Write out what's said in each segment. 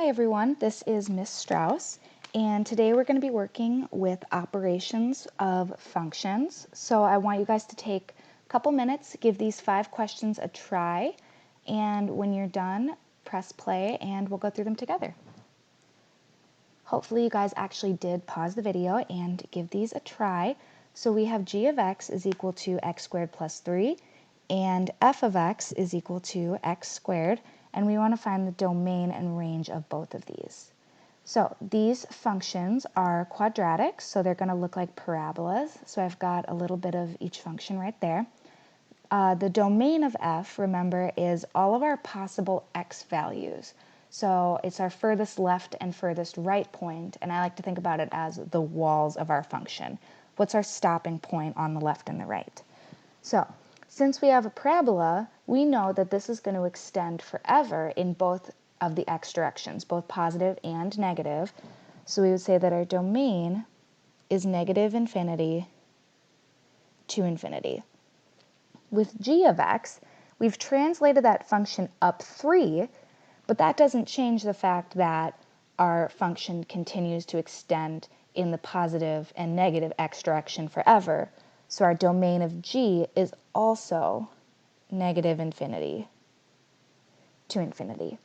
Hi everyone, this is Miss Strauss, and today we're going to be working with operations of functions. So I want you guys to take a couple minutes, give these 5 questions a try, and when you're done, press play and we'll go through them together. Hopefully you guys actually did pause the video and give these a try. So we have g of x is equal to x squared plus 3, and f of x is equal to x squared, and we want to find the domain and range of both of these. So these functions are quadratic, so they're going to look like parabolas. So I've got a little bit of each function right there. The domain of f, remember, is all of our possible x values. So it's our furthest left and furthest right point, and I like to think about it as the walls of our function. What's our stopping point on the left and the right? So since we have a parabola, we know that this is going to extend forever in both of the x directions, both positive and negative. So we would say that our domain is negative infinity to infinity. With g of x, we've translated that function up 3, but that doesn't change the fact that our function continues to extend in the positive and negative x direction forever. So our domain of g is also negative infinity to infinity.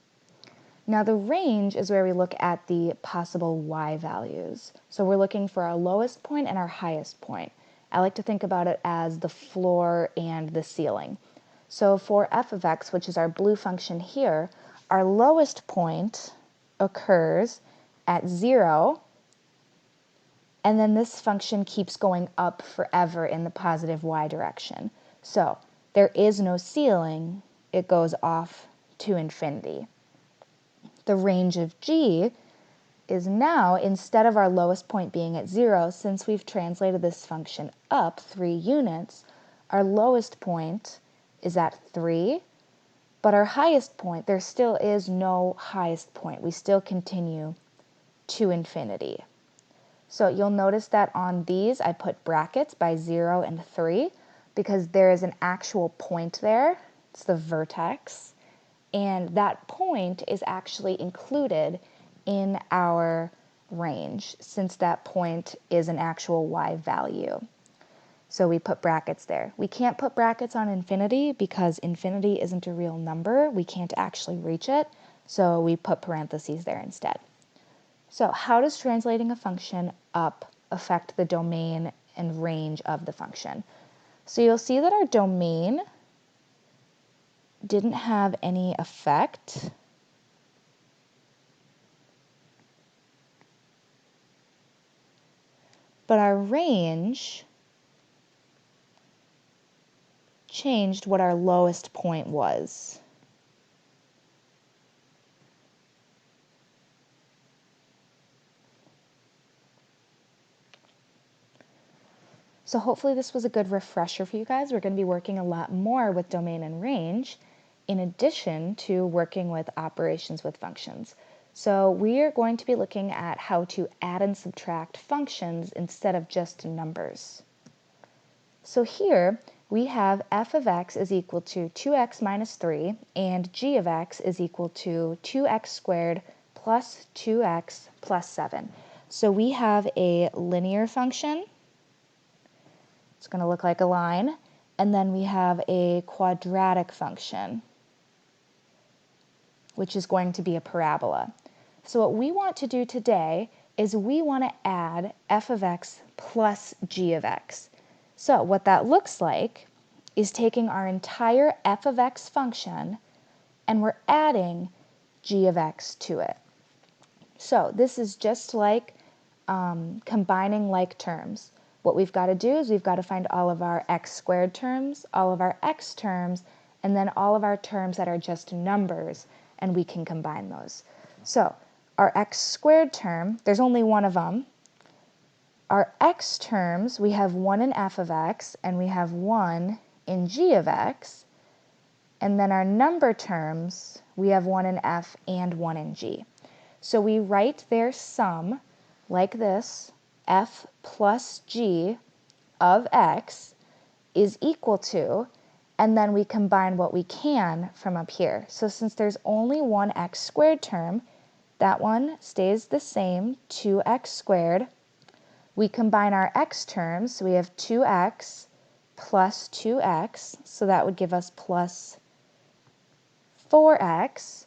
Now the range is where we look at the possible y values. So we're looking for our lowest point and our highest point. I like to think about it as the floor and the ceiling. So for f of x, which is our blue function here, our lowest point occurs at 0, and then this function keeps going up forever in the positive y direction. So there is no ceiling, it goes off to infinity. The range of g is now, instead of our lowest point being at 0, since we've translated this function up 3 units, our lowest point is at 3, but our highest point, there still is no highest point. We still continue to infinity. So you'll notice that on these I put brackets by 0 and 3 because there is an actual point there. It's the vertex. And that point is actually included in our range since that point is an actual y value. So we put brackets there. We can't put brackets on infinity because infinity isn't a real number. We can't actually reach it. So we put parentheses there instead. So how does translating a function up affect the domain and range of the function? So you'll see that our domain didn't have any effect. But our range changed what our lowest point was. So hopefully this was a good refresher for you guys. We're going to be working a lot more with domain and range in addition to working with operations with functions. So we are going to be looking at how to add and subtract functions instead of just numbers. So here we have f of x is equal to 2x minus 3 and g of x is equal to 2x squared plus 2x plus 7. So we have a linear function. It's going to look like a line. And then we have a quadratic function, which is going to be a parabola. So what we want to do today is we want to add f of x plus g of x. So what that looks like is taking our entire f of x function and we're adding g of x to it. So this is just like combining like terms. What we've got to do is we've got to find all of our x squared terms, all of our x terms, and then all of our terms that are just numbers, and we can combine those. So our x squared term, there's only one of them. Our x terms, we have 1 in f of x, and we have 1 in g of x. And then our number terms, we have 1 in f and 1 in g. So we write their sum like this: f plus g of x is equal to, and then we combine what we can from up here. So since there's only one x squared term, That one stays the same, 2x squared. We combine our x terms, so we have 2x plus 2x, so that would give us plus 4x.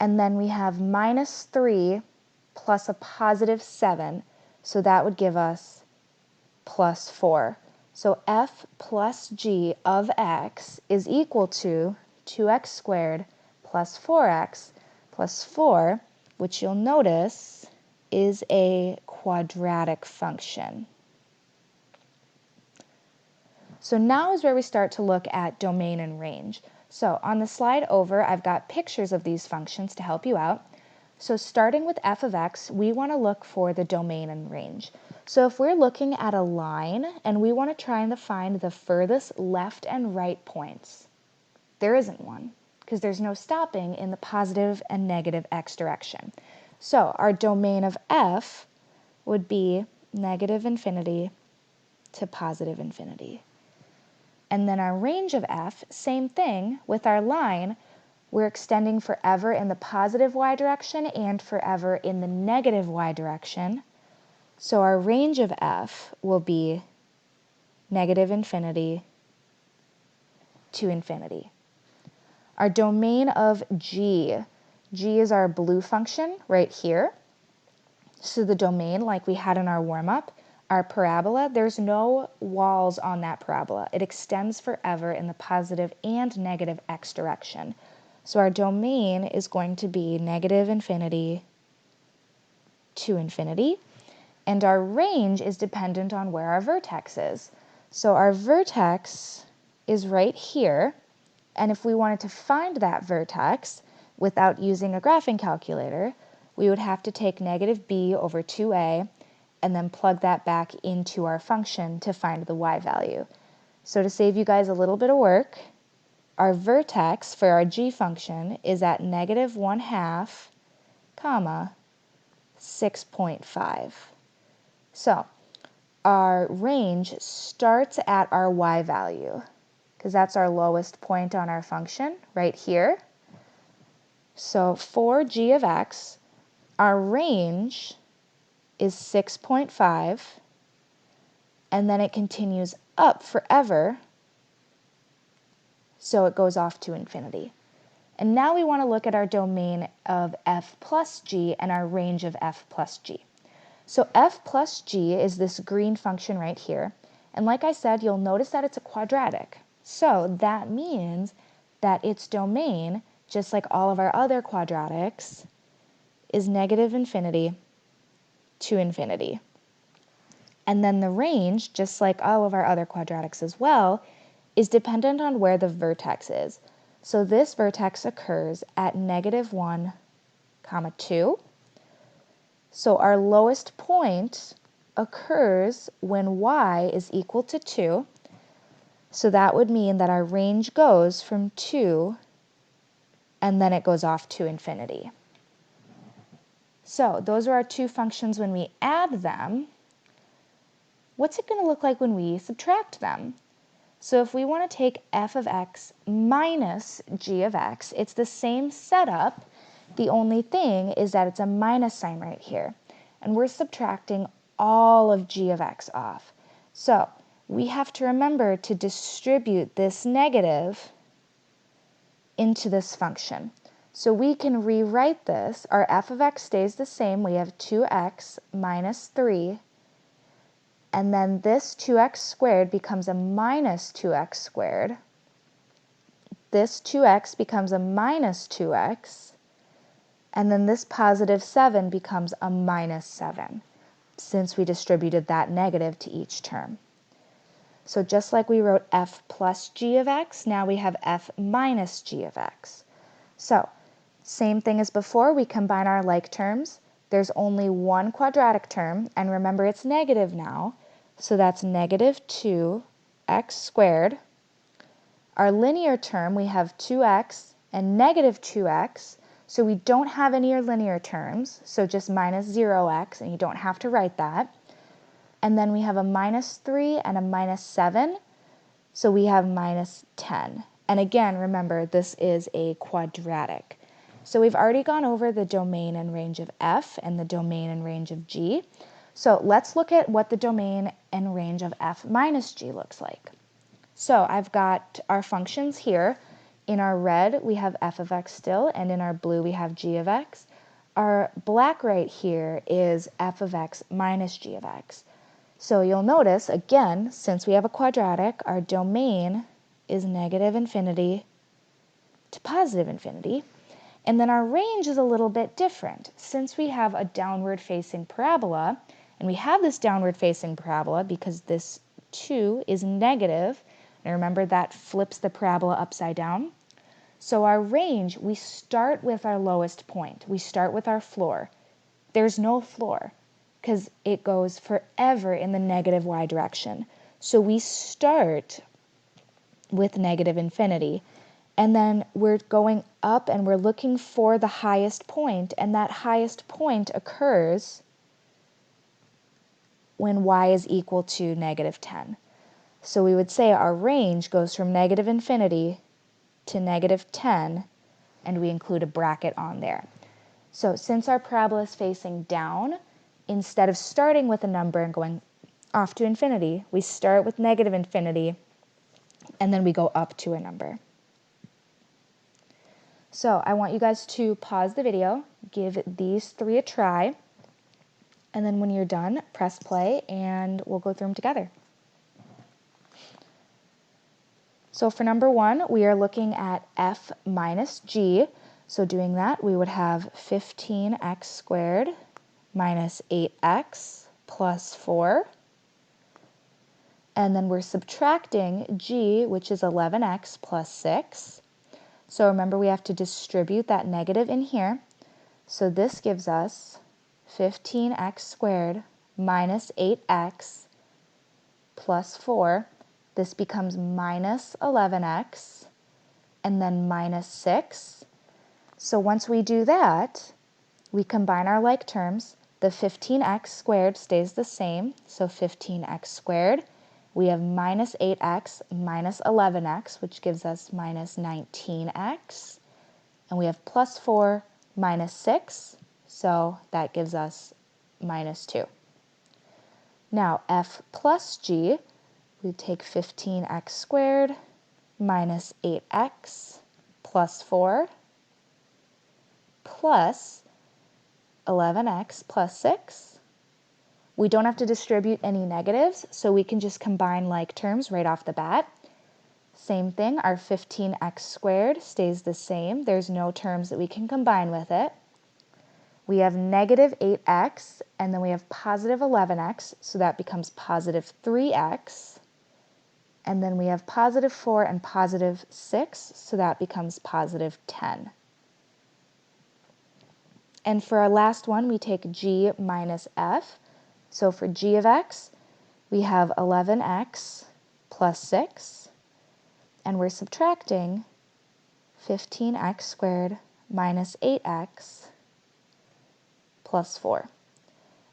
And then we have minus 3 plus a positive 7, so that would give us plus 4. So f plus g of x is equal to 2x squared plus 4x plus 4, which you'll notice is a quadratic function. So now is where we start to look at domain and range. So on the slide over, I've got pictures of these functions to help you out. So starting with f of x, we want to look for the domain and range. So if we're looking at a line and we want to try and find the furthest left and right points, there isn't one because there's no stopping in the positive and negative x direction. So our domain of f would be negative infinity to positive infinity. And then our range of f, same thing with our line, we're extending forever in the positive y direction and forever in the negative y direction. So our range of f will be negative infinity to infinity. Our domain of g is our blue function right here. So the domain, like we had in our warm-up, our parabola, there's no walls on that parabola. It extends forever in the positive and negative x direction. So our domain is going to be negative infinity to infinity. And our range is dependent on where our vertex is. So our vertex is right here. And if we wanted to find that vertex without using a graphing calculator, we would have to take negative b over 2a and then plug that back into our function to find the y value. So to save you guys a little bit of work, our vertex for our g function is at negative 1/2, comma, 6.5. So our range starts at our y value, because that's our lowest point on our function right here. So for g of x, our range is 6.5, and then it continues up forever, so it goes off to infinity. And now we want to look at our domain of f plus g and our range of f plus g. So f plus g is this green function right here. And like I said, you'll notice that it's a quadratic. So that means that its domain, just like all of our other quadratics, is negative infinity to infinity. And then the range, just like all of our other quadratics as well, is dependent on where the vertex is. So this vertex occurs at negative 1, comma 2. So our lowest point occurs when y is equal to 2. So that would mean that our range goes from 2 and then it goes off to infinity. So those are our two functions when we add them. What's it going to look like when we subtract them? So if we want to take f of x minus g of x, it's the same setup. The only thing is that it's a minus sign right here. And we're subtracting all of g of x off. So we have to remember to distribute this negative into this function. So we can rewrite this. Our f of x stays the same. We have 2x minus 3. And then this 2x squared becomes a minus 2x squared. This 2x becomes a minus 2x. And then this positive 7 becomes a minus 7, since we distributed that negative to each term. So just like we wrote f plus g of x, now we have f minus g of x. So same thing as before, we combine our like terms. There's only one quadratic term, and remember it's negative now. So that's negative 2x squared. Our linear term, we have 2x and negative 2x. So we don't have any linear terms, so just minus 0x, and you don't have to write that. And then we have a minus 3 and a minus 7, so we have minus 10. And again, remember, this is a quadratic. So we've already gone over the domain and range of f and the domain and range of g. So let's look at what the domain and range of f minus g looks like. So I've got our functions here. In our red, we have f of x still, and in our blue, we have g of x. Our black right here is f of x minus g of x. So you'll notice, again, since we have a quadratic, our domain is negative infinity to positive infinity. And then our range is a little bit different. Since we have a downward-facing parabola, and we have this downward-facing parabola because this 2 is negative, and remember that flips the parabola upside down. So our range, we start with our lowest point. We start with our floor. There's no floor because it goes forever in the negative y direction. So we start with negative infinity. And then we're going up and we're looking for the highest point, and that highest point occurs when y is equal to negative 10. So we would say our range goes from negative infinity to negative 10, and we include a bracket on there. So since our parabola is facing down, instead of starting with a number and going off to infinity, we start with negative infinity, and then we go up to a number. So I want you guys to pause the video, give these 3 a try, and then when you're done, press play and we'll go through them together. So for number 1, we are looking at f minus g. So doing that, we would have 15x squared minus 8x plus 4. And then we're subtracting g, which is 11x plus 6. So remember, we have to distribute that negative in here. So this gives us 15x squared minus 8x plus 4. This becomes minus 11x and then minus 6. So once we do that, we combine our like terms. The 15x squared stays the same, so 15x squared. We have minus 8x minus 11x, which gives us minus 19x. And we have plus 4 minus 6, so that gives us minus 2. Now f plus g, we take 15x squared minus 8x plus 4 plus 11x plus 6. We don't have to distribute any negatives, so we can just combine like terms right off the bat. Same thing, our 15x squared stays the same. There's no terms that we can combine with it. We have negative 8x, and then we have positive 11x, so that becomes positive 3x. And then we have positive 4 and positive 6, so that becomes positive 10. And for our last one, we take g minus f. So for g of x, we have 11x plus 6, and we're subtracting 15x squared minus 8x plus 4.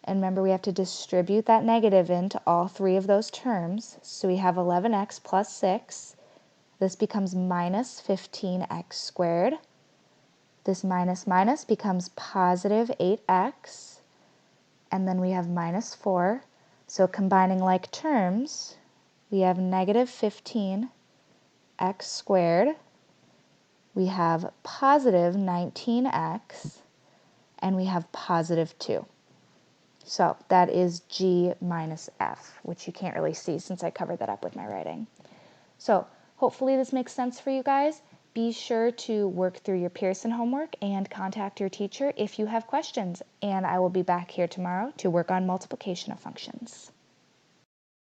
And remember, we have to distribute that negative into all 3 of those terms. So we have 11x plus 6. This becomes minus 15x squared. This minus minus becomes positive 8x. And then we have minus 4. So combining like terms, we have negative 15x squared. We have positive 19x. And we have positive 2. So that is g minus f, which you can't really see since I covered that up with my writing. So hopefully this makes sense for you guys. Be sure to work through your Pearson homework and contact your teacher if you have questions. And I will be back here tomorrow to work on multiplication of functions.